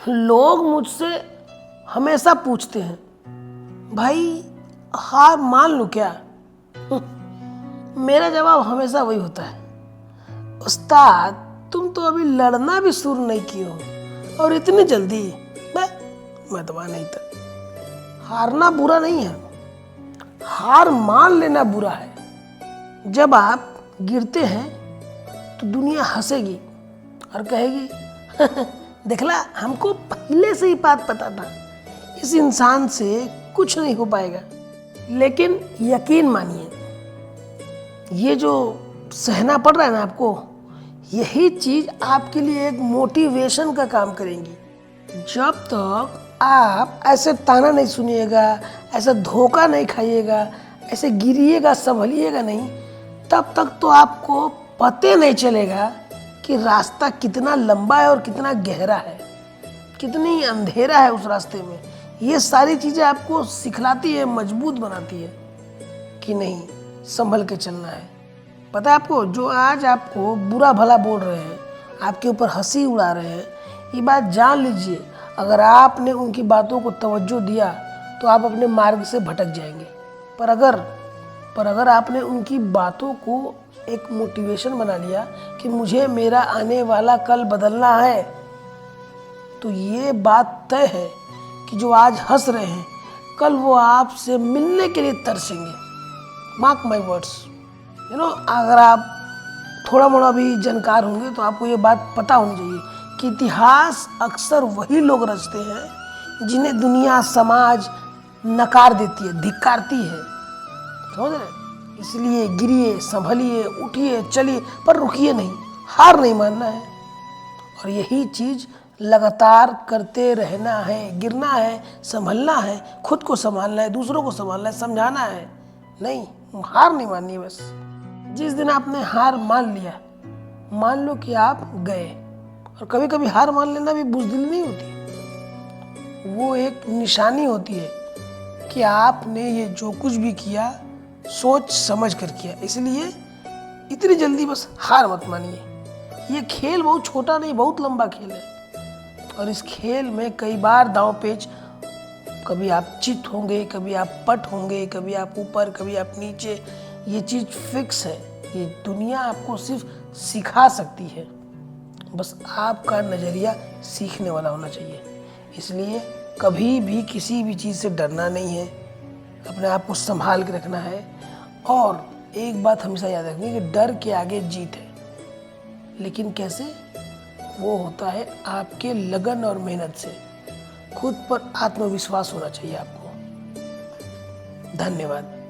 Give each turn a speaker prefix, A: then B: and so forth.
A: लोग मुझसे हमेशा पूछते हैं, भाई हार मान लूं क्या? मेरा जवाब हमेशा वही होता है, उस्ताद तुम तो अभी लड़ना भी शुरू नहीं किए हो और इतनी जल्दी। मैं तो नहीं था। हारना बुरा नहीं है, हार मान लेना बुरा है। जब आप गिरते हैं तो दुनिया हंसेगी और कहेगी देखला हमको पहले से ही बात पता था, इस इंसान से कुछ नहीं हो पाएगा। लेकिन यकीन मानिए, ये जो सहना पड़ रहा है ना आपको, यही चीज आपके लिए एक मोटिवेशन का काम करेंगी। जब तक आप ऐसे ताना नहीं सुनिएगा, ऐसा धोखा नहीं खाइएगा, ऐसे गिरिएगा संभलिएगा नहीं, तब तक तो आपको पते नहीं चलेगा कि रास्ता कितना लंबा है और कितना गहरा है, कितनी अंधेरा है उस रास्ते में। ये सारी चीज़ें आपको सिखलाती है, मजबूत बनाती है कि नहीं संभल के चलना है। पता है आपको, जो आज आपको बुरा भला बोल रहे हैं, आपके ऊपर हंसी उड़ा रहे हैं, ये बात जान लीजिए, अगर आपने उनकी बातों को तवज्जो दिया तो आप अपने मार्ग से भटक जाएंगे। पर अगर आपने उनकी बातों को एक मोटिवेशन बना लिया कि मुझे मेरा आने वाला कल बदलना है, तो ये बात तय है कि जो आज हंस रहे हैं, कल वो आपसे मिलने के लिए तरसेंगे। Mark my words. अगर आप थोड़ा मोड़ा भी जानकार होंगे तो आपको ये बात पता होनी चाहिए कि इतिहास अक्सर वही लोग रचते हैं जिन्हें दुनिया समाज नकार देती है, धिक्कारती है। समझ रहे? इसलिए गिरिए, संभलिए, उठिए, चलिए, पर रुकिए नहीं, हार नहीं मानना है। और यही चीज़ लगातार करते रहना है। गिरना है, संभलना है, खुद को संभालना है, दूसरों को संभालना है, समझाना है, नहीं हार नहीं माननी है। बस जिस दिन आपने हार मान लिया, मान लो कि आप गए। और कभी कभी हार मान लेना भी बुज़दिली नहीं होती, वो एक निशानी होती है कि आपने ये जो कुछ भी किया सोच समझ कर किया। इसलिए इतनी जल्दी बस हार मत मानिए। ये खेल बहुत छोटा नहीं, बहुत लंबा खेल है, और इस खेल में कई बार दांव पेच, कभी आप चित होंगे, कभी आप पट होंगे, कभी आप ऊपर, कभी आप नीचे। ये चीज़ फिक्स है। ये दुनिया आपको सिर्फ सिखा सकती है, बस आपका नज़रिया सीखने वाला होना चाहिए। इसलिए कभी भी किसी भी चीज़ से डरना नहीं है, अपने आप को संभाल के रखना है। और एक बात हमेशा याद रखनी कि डर के आगे जीत है, लेकिन कैसे? वो होता है आपके लगन और मेहनत से। खुद पर आत्मविश्वास होना चाहिए आपको। धन्यवाद।